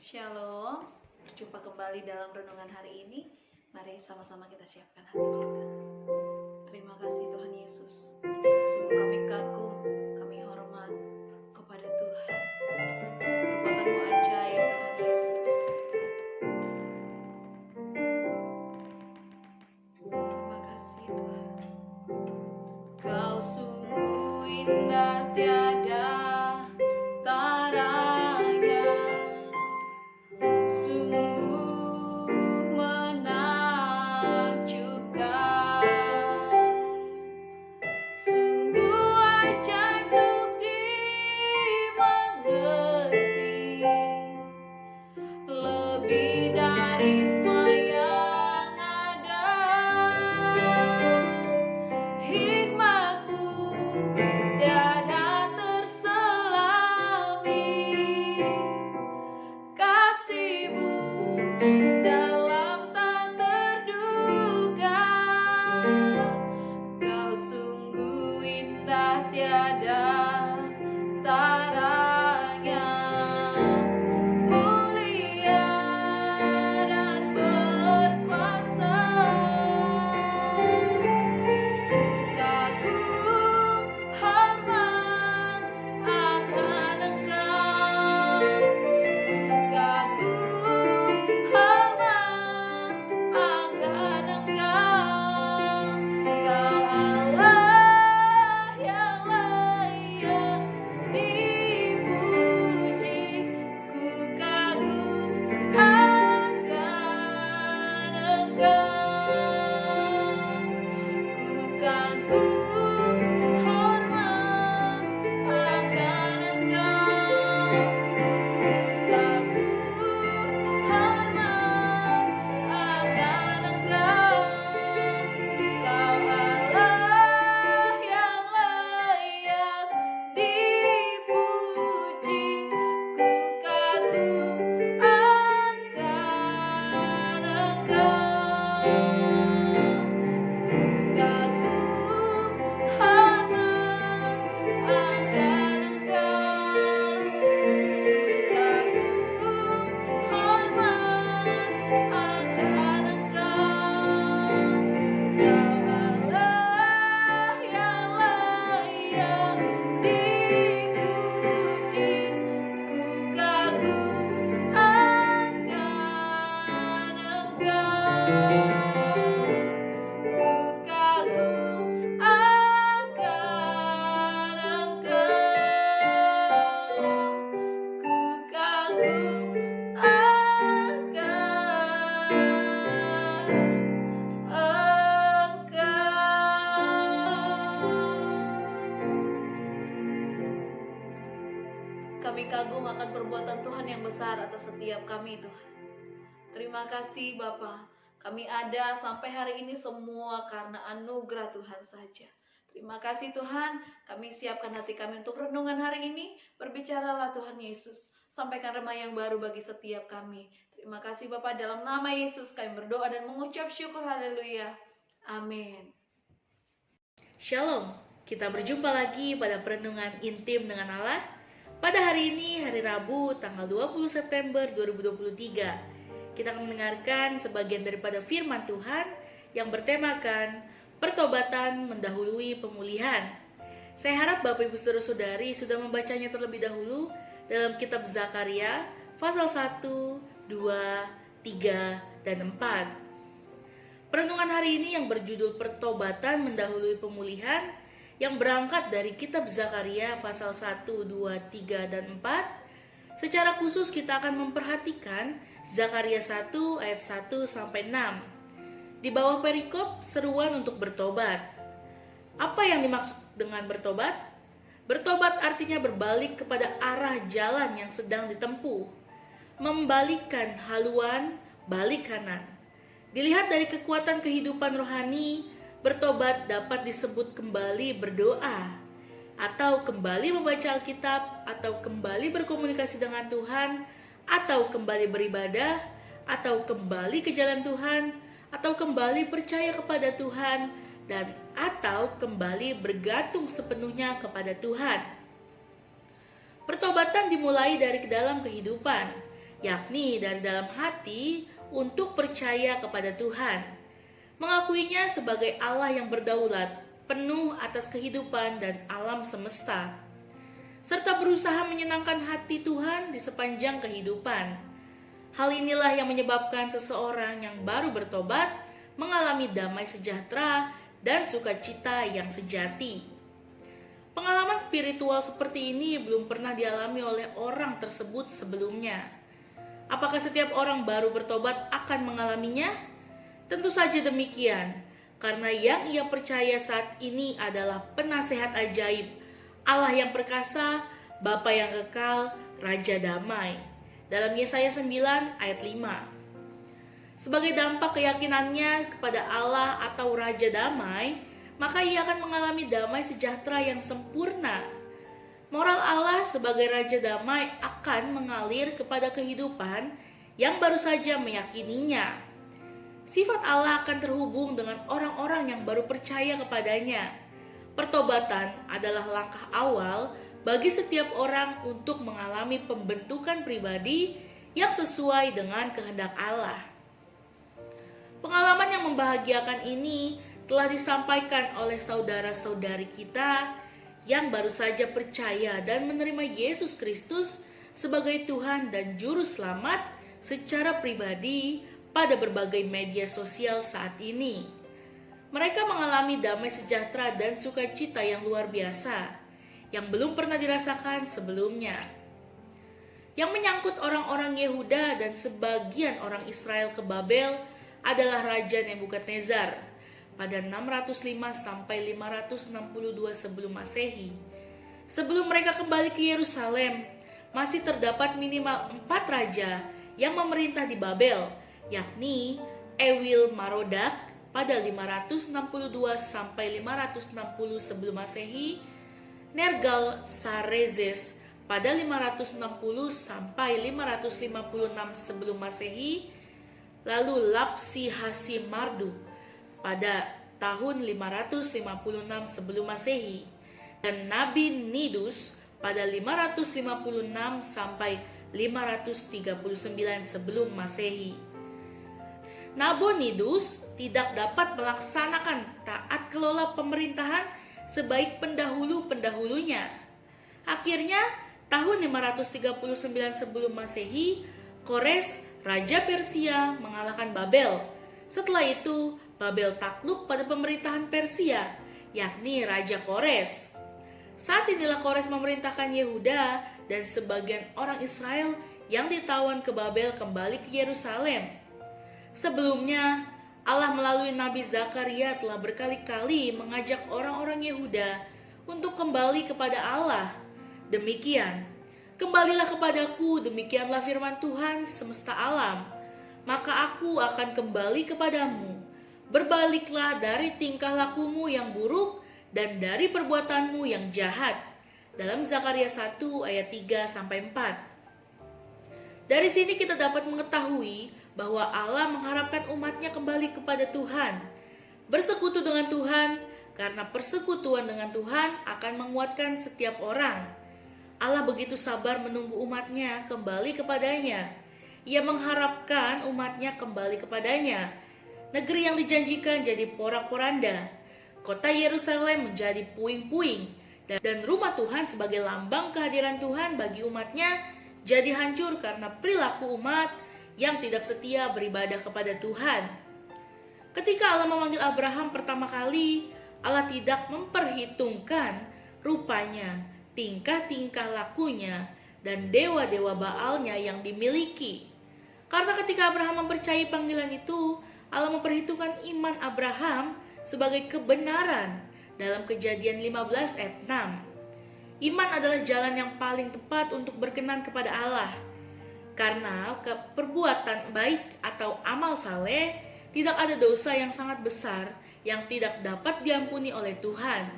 Shalom, berjumpa kembali dalam renungan hari ini. Mari sama-sama kita siapkan hati kita. Terima kasih Tuhan Yesus. Sungguh kami kagum, kami hormat kepada Tuhan. Merupakan-Mu ajaib Tuhan Yesus. Terima kasih Tuhan. Kau sungguh indah tiada taranya. Sungguh menakjubkan, sungguh ajaib untuk dimengerti, lebih dari semua yang ada. Hikmat-Mu tiada terselami, kasih-Mu dalam tak terduga. Kau sungguh indah tiada taranya, mulia dan berkuasa. Ku kagum hormat akan Engkau. Ku kagum hormat akan Engkau. Engkau Allah yang layak dipuji. Ku kagum akan Engkau. Ku kagum hormat akan Engkau. Ku kagum hormat akan Engkau. Engkau Allah yang layak dipuji. Ku kagum akan Engkau. Ku kagum hormat akan Engkau. Ku kagum hormat akan Engkau. Engkau Allah yang layak dipuji. Ku kagum akan Engkau. Ku kagum akan Engkau. Ku kagum akan Engkau. Kami kagum akan perbuatan Tuhan yang besar atas setiap kami, Tuhan. Terima kasih Bapa. Kami ada sampai hari ini semua karena anugerah Tuhan saja. Terima kasih Tuhan. Kami siapkan hati kami untuk renungan hari ini. Berbicaralah Tuhan Yesus. Sampaikan rema yang baru bagi setiap kami. Terima kasih Bapa, dalam nama Yesus kami berdoa dan mengucap syukur. Haleluya. Amin. Shalom, kita berjumpa lagi pada perenungan intim dengan Allah. Pada hari ini, hari Rabu, tanggal 20 September 2023. Kita akan mendengarkan sebagian daripada firman Tuhan yang bertemakan pertobatan mendahului pemulihan. Saya harap Bapak Ibu Saudara-saudari sudah membacanya terlebih dahulu dalam kitab Zakaria pasal 1, 2, 3, dan 4. Perenungan hari ini yang berjudul pertobatan mendahului pemulihan yang berangkat dari kitab Zakaria pasal 1, 2, 3, dan 4. Secara khusus kita akan memperhatikan Zakaria 1 ayat 1 sampai 6. Di bawah perikop seruan untuk bertobat. Apa yang dimaksud dengan bertobat? Bertobat artinya berbalik kepada arah jalan yang sedang ditempuh. Membalikkan haluan balik kanan. Dilihat dari kekuatan kehidupan rohani, bertobat dapat disebut kembali berdoa, atau kembali membaca Alkitab, atau kembali berkomunikasi dengan Tuhan, atau kembali beribadah, atau kembali ke jalan Tuhan, atau kembali percaya kepada Tuhan, dan atau kembali bergantung sepenuhnya kepada Tuhan. Pertobatan dimulai dari dalam kehidupan. yakni dari dalam hati untuk percaya kepada Tuhan, mengakuinya sebagai Allah yang berdaulat, penuh atas kehidupan dan alam semesta, serta berusaha menyenangkan hati Tuhan di sepanjang kehidupan. Hal inilah yang menyebabkan seseorang yang baru bertobat mengalami damai sejahtera dan sukacita yang sejati. Pengalaman spiritual seperti ini belum pernah dialami oleh orang tersebut sebelumnya. Apakah setiap orang baru bertobat akan mengalaminya? Tentu saja demikian, karena yang ia percaya saat ini adalah penasehat ajaib, Allah yang perkasa, Bapa yang kekal, Raja damai. Dalam Yesaya 9 ayat 5. Sebagai dampak keyakinannya kepada Allah atau Raja damai, maka ia akan mengalami damai sejahtera yang sempurna. Moral Allah sebagai Raja damai akan mengalir kepada kehidupan yang baru saja meyakininya. Sifat Allah akan terhubung dengan orang-orang yang baru percaya kepadanya. Pertobatan adalah langkah awal bagi setiap orang untuk mengalami pembentukan pribadi yang sesuai dengan kehendak Allah. Pengalaman yang membahagiakan ini telah disampaikan oleh saudara-saudari kita yang baru saja percaya dan menerima Yesus Kristus sebagai Tuhan dan Juru Selamat secara pribadi pada berbagai media sosial saat ini. Mereka mengalami damai sejahtera dan sukacita yang luar biasa yang belum pernah dirasakan sebelumnya. Yang menyangkut orang-orang Yehuda dan sebagian orang Israel ke Babel adalah Raja Nebukadnezar pada 605 sampai 562 sebelum Masehi. Sebelum mereka kembali ke Yerusalem, masih terdapat minimal 4 raja yang memerintah di Babel, yakni Ewil Marodak pada 562 sampai 560 sebelum Masehi, Nergal-Sarezes pada 560 sampai 556 sebelum Masehi, lalu Lapsi-Hasi-Marduk pada tahun 556 sebelum Masehi, dan Nabi Nidus pada 556 sampai 539 sebelum Masehi. Nabonidus tidak dapat melaksanakan taat kelola pemerintahan sebaik pendahulu-pendahulunya. Akhirnya, tahun 539 sebelum Masehi, Kores, Raja Persia, mengalahkan Babel. Setelah itu, Babel takluk pada pemerintahan Persia, yakni Raja Kores. Saat inilah Kores memerintahkan Yehuda dan sebagian orang Israel yang ditawan ke Babel kembali ke Yerusalem. Sebelumnya, Allah melalui Nabi Zakaria telah berkali-kali mengajak orang-orang Yehuda untuk kembali kepada Allah. Demikian, kembalilah kepadaku, demikianlah firman Tuhan semesta alam, maka aku akan kembali kepadamu. Berbaliklah dari tingkah lakumu yang buruk dan dari perbuatanmu yang jahat. Dalam Zakaria 1 ayat 3-4. Dari sini kita dapat mengetahui bahwa Allah mengharapkan umatnya kembali kepada Tuhan, bersekutu dengan Tuhan, karena persekutuan dengan Tuhan akan menguatkan setiap orang. Allah begitu sabar menunggu umatnya kembali kepadanya. Ia mengharapkan umatnya kembali kepadanya. Negeri yang dijanjikan jadi porak-poranda, kota Yerusalem menjadi puing-puing, dan rumah Tuhan sebagai lambang kehadiran Tuhan bagi umatnya jadi hancur karena perilaku umat yang tidak setia beribadah kepada Tuhan. Ketika Allah memanggil Abraham pertama kali, Allah tidak memperhitungkan rupanya, tingkah-tingkah lakunya, dan dewa-dewa Baalnya yang dimiliki. Karena ketika Abraham mempercayai panggilan itu, Allah memperhitungkan iman Abraham sebagai kebenaran dalam Kejadian 15 ayat 6. Iman adalah jalan yang paling tepat untuk berkenan kepada Allah. Karena perbuatan baik atau amal saleh tidak ada dosa yang sangat besar yang tidak dapat diampuni oleh Tuhan.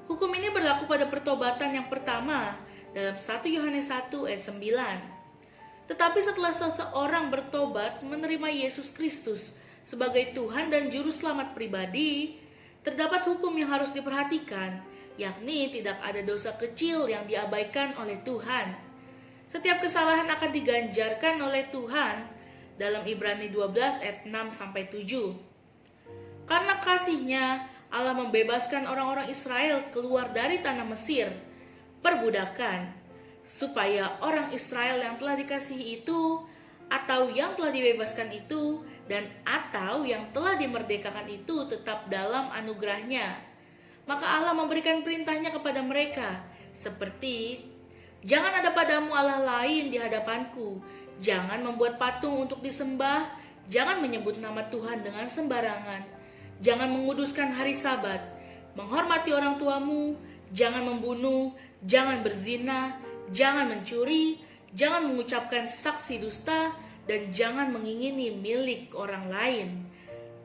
Hukum ini berlaku pada pertobatan yang pertama dalam 1 Yohanes 1 ayat 9. Tetapi setelah seseorang bertobat menerima Yesus Kristus sebagai Tuhan dan Juru Selamat pribadi, terdapat hukum yang harus diperhatikan, yakni tidak ada dosa kecil yang diabaikan oleh Tuhan. Setiap kesalahan akan diganjarkan oleh Tuhan dalam Ibrani 12 ayat 6-7. Karena kasih-Nya, Allah membebaskan orang-orang Israel keluar dari tanah Mesir, perbudakan, supaya orang Israel yang telah dikasihi itu, atau yang telah dibebaskan itu, dan atau yang telah dimerdekakan itu tetap dalam anugerah-Nya. Maka Allah memberikan perintah-Nya kepada mereka, seperti, jangan ada padamu Allah lain di hadapanku, jangan membuat patung untuk disembah, jangan menyebut nama Tuhan dengan sembarangan, jangan menguduskan hari Sabat, menghormati orang tuamu, jangan membunuh, jangan berzina, jangan mencuri, jangan mengucapkan saksi dusta, dan jangan mengingini milik orang lain.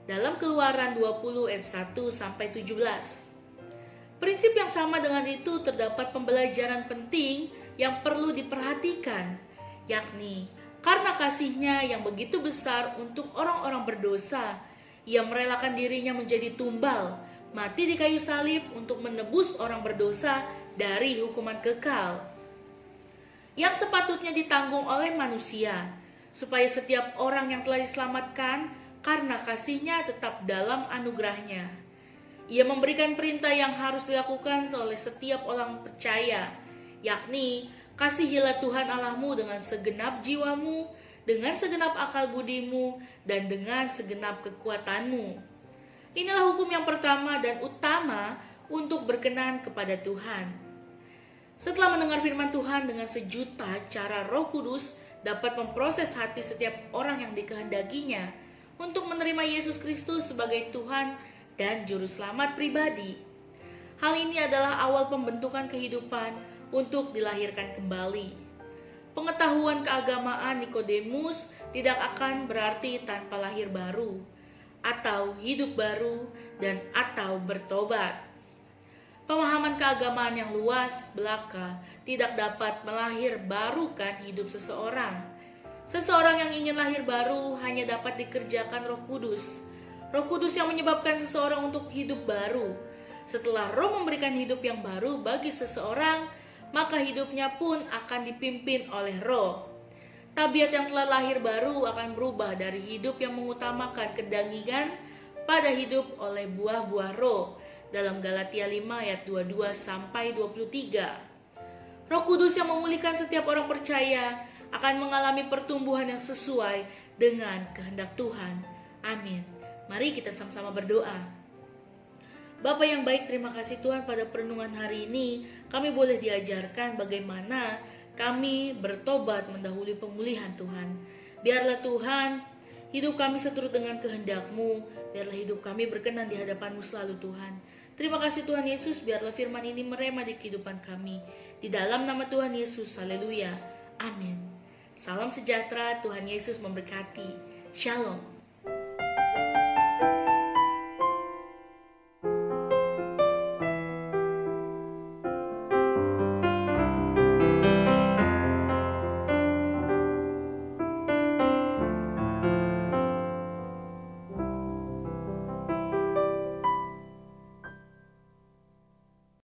Dalam Keluaran 20 ayat 1-17. Prinsip yang sama dengan itu terdapat pembelajaran penting yang perlu diperhatikan, yakni karena kasih-Nya yang begitu besar untuk orang-orang berdosa, Ia merelakan dirinya menjadi tumbal, mati di kayu salib untuk menebus orang berdosa dari hukuman kekal yang sepatutnya ditanggung oleh manusia, supaya setiap orang yang telah diselamatkan karena kasih-Nya tetap dalam anugerah-Nya. Ia memberikan perintah yang harus dilakukan oleh setiap orang percaya, yakni kasihilah Tuhan Allahmu dengan segenap jiwamu, dengan segenap akal budimu, dan dengan segenap kekuatanmu. Inilah hukum yang pertama dan utama untuk berkenan kepada Tuhan. Setelah mendengar firman Tuhan dengan sejuta cara Roh Kudus dapat memproses hati setiap orang yang dikehendakinya untuk menerima Yesus Kristus sebagai Tuhan dan Juru Selamat pribadi. Hal ini adalah awal pembentukan kehidupan untuk dilahirkan kembali. Pengetahuan keagamaan Nikodemus tidak akan berarti tanpa lahir baru, atau hidup baru, dan atau bertobat. Pemahaman keagamaan yang luas belaka tidak dapat melahir barukan hidup seseorang. Seseorang yang ingin lahir baru hanya dapat dikerjakan Roh Kudus. Roh Kudus yang menyebabkan seseorang untuk hidup baru. Setelah Roh memberikan hidup yang baru bagi seseorang, maka hidupnya pun akan dipimpin oleh Roh. Tabiat yang telah lahir baru akan berubah dari hidup yang mengutamakan kedagingan pada hidup oleh buah-buah Roh. Dalam Galatia 5 ayat 22-23. Roh Kudus yang memulihkan setiap orang percaya akan mengalami pertumbuhan yang sesuai dengan kehendak Tuhan. Amin. Mari kita sama-sama berdoa. Bapa yang baik, terima kasih Tuhan pada perenungan hari ini. Kami boleh diajarkan bagaimana kami bertobat mendahului pemulihan Tuhan. Biarlah Tuhan, hidup kami seturut dengan kehendak-Mu. Biarlah hidup kami berkenan di hadapan-Mu selalu Tuhan. Terima kasih Tuhan Yesus, biarlah firman ini merema di kehidupan kami. Di dalam nama Tuhan Yesus, haleluya. Amin. Salam sejahtera, Tuhan Yesus memberkati. Shalom.